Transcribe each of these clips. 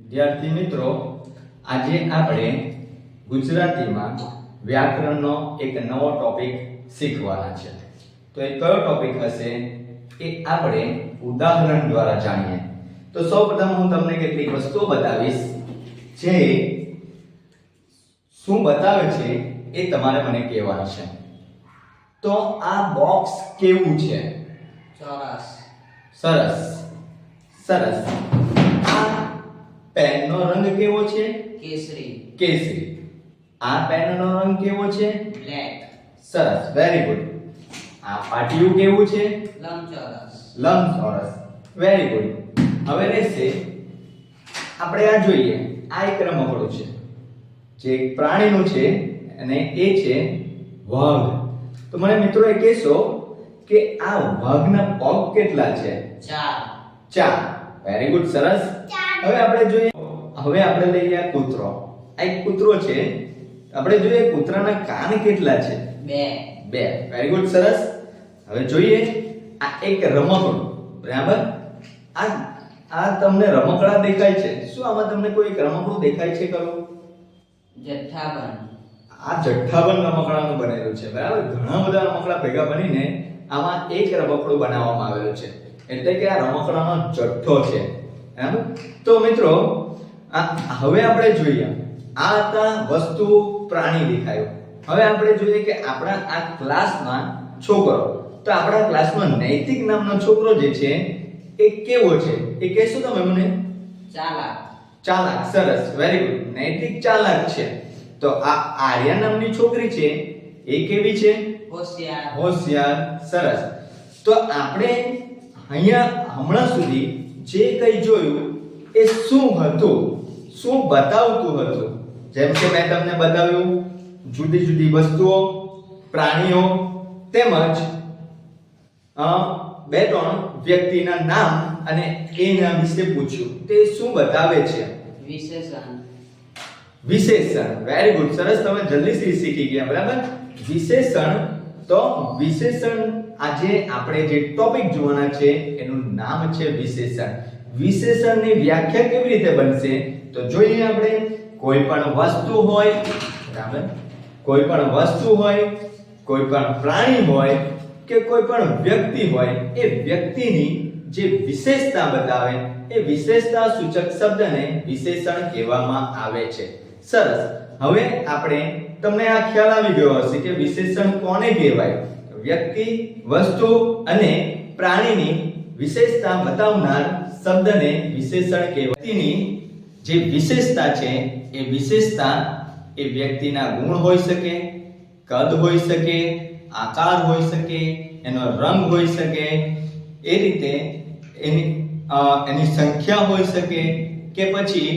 વિદ્યાર્થી મિત્રો, આજે આપણે ગુજરાતીમાં વ્યાકરણનો એક નવો ટોપિક શીખવાના છે. તો એ કયો ટોપિક હશે એ આપણે ઉદાહરણ દ્વારા જાણીએ. તો સૌપ્રથમ હું તમને કેટલીક વસ્તુઓ બતાવીશ જે શું બતાવે છે એ તમારે મને કહેવાનું છે. તો આ બોક્સ કેવું છે? ચોરસ. સરસ સરસ. આ પેનનો રંગ કેવો છે? કેસરી. કેસરી. આ પેનનો રંગ કેવો છે? બ્લેક. સરસ, વેરી ગુડ. આ પાટિયું કેવું છે? લંબચોરસ. લંબચોરસ, વેરી ગુડ. હવે રહેશે આપણે આ જોઈએ. આ એક રમકડું છે જે એક પ્રાણીનું છે અને એ છે વાઘ. તો મને મિત્રો એ કહેશો કે આ વાઘના પગ કેટલા છે? 4. 4. વેરી ગુડ, સરસ. હવે આપણે જોઈએ, હવે આપણે લઈએ આ કૂતરો. આ એક કૂતરો છે. આપણે જોઈએ કૂતરાના કાન કેટલા છે? 2. 2. વેરી ગુડ, સરસ. હવે જોઈએ આ એક રમકડું, બરાબર? આ તમને રમકડા દેખાય છે. શું આમાં તમને કોઈ એક રમકડું દેખાય છે ખરું? જથ્થાબંધ. આ જથ્થાબંધ રમકડાનું બનેલું છે, બરાબર? ઘણા બધા રમકડા ભેગા બનીને આમાં એક રમકડું બનાવવામાં આવેલું છે. એટલે કે આ રમકડાનો જથ્થો છે, બરાબર? તો મિત્રો હવે આપણે જોઈએ, આ હતા વસ્તુ, પ્રાણી દેખાયું. હવે આપણે જોઈએ કે આપણા આ ક્લાસમાં છોકરો, તો આપણા ક્લાસમાં નૈતિક નામનો છોકરો જે છે એ કેવો છે? એ કહેશો તમે મને? ચાલાક. ચાલાક, સરસ, વેરી ગુડ. નૈતિક ચાલાક છે. તો આ આર્યા નામની છોકરી છે એ કેવી છે? હોશિયાર. હોશિયાર, સરસ. તો આપણે અહીંયા હમણાં સુધી જે કંઈ જોયું એ શું હતું? શું બતાવતું હતું? જેમ કે મેં તમને બતાવ્યું જુદી જુદી વસ્તુઓ, પ્રાણીઓ તેમજ બે ત્રણ વ્યક્તિના નામ અને એના વિશે પૂછ્યું. તે શું બતાવે છે? વિશેષણ. વિશેષણ, વેરી ગુડ, સરસ. તમે જલ્દી શીખી ગયા, બરાબર? વિશેષણ. તો વિશેષણ, આજે આપણે જે ટોપિક જોવાના છે એનું નામ છે વિશેષણ. વિશેષણની વ્યાખ્યા કેવી રીતે બનશે? તો જોઈએ આપણે. કોઈ પણ વસ્તુ હોય, બરાબર? કોઈ પણ વસ્તુ હોય, કોઈ પણ પ્રાણી હોય કે કોઈ પણ વ્યક્તિ હોય, એ વ્યક્તિની જે વિશેષતા બતાવે એ વિશેષતા સૂચક શબ્દને વિશેષણ કહેવામાં આવે છે. સરસ. હવે આપણે, તમને આ ખ્યાલ આવી ગયો હશે કે વિશેષણ કોને કહેવાય? વ્યક્તિ, વસ્તુ અને પ્રાણીની વિશેષતા બતાવનાર શબ્દને વિશેષણ કહેવાય. વ્યક્તિની જે વિશેષતા છે એ વિશેષતા એ વ્યક્તિના ગુણ હોઈ શકે, કદ હોઈ શકે, આકાર હોઈ શકે, એનો રંગ હોઈ શકે, એ રીતે એની સંખ્યા હોઈ શકે કે પછી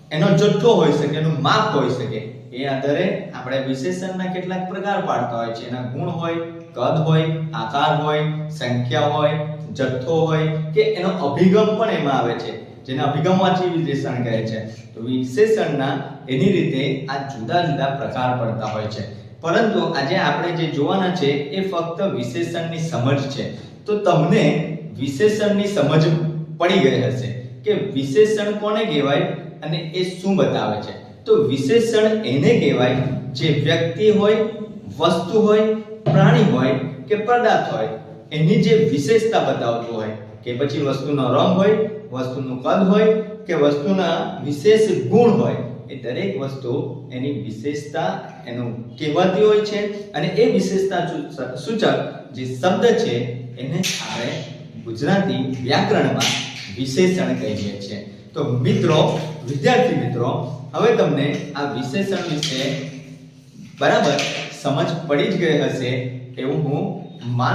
એનો જથ્થો હોઈ શકે, એનું માપ હોઈ શકે. એ આધારે આપણે વિશેષણના કેટલાક પ્રકાર પાડતા હોય છે. એના ગુણ હોય, કદ હોય, આકાર હોય, સંખ્યા હોય, જથ્થો હોય કે એનો અભિગમ પણ એમાં આવે છે, જેને અભિગમવાચી વિશેષણ કહે છે. તો વિશેષણના એની રીતે આ જુદા જુદા પ્રકાર પડતા હોય છે. પરંતુ આજે આપણે જે જોવાના છે એ ફક્ત વિશેષણની સમજ છે. તો તમને વિશેષણની સમજ પડી ગઈ હશે કે વિશેષણ કોને કહેવાય અને એ શું બતાવે છે. તો વિશેષણ એને કહેવાય જે વ્યક્તિ હોય, વસ્તુ હોય, પ્રાણી હોય કે પદાર્થ હોય, એની જે વિશેષતા બતાવતું હોય, કે પછી વસ્તુનો રંગ હોય, વસ્તુનું કદ હોય કે વસ્તુના વિશેષ ગુણ હોય, એ દરેક વસ્તુ એની વિશેષતા એનું કહેવાતી હોય છે. અને એ વિશેષતા સૂચક જે શબ્દ છે એને આપણે ગુજરાતી વ્યાકરણમાં વિશેષણ કહીએ છીએ. તો મિત્રો, વિદ્યાર્થી મિત્રો, હવે તમને આ વિશેષણ વિશે બરાબર સમજ પડી જ ગઈ હશે એવું હું માનું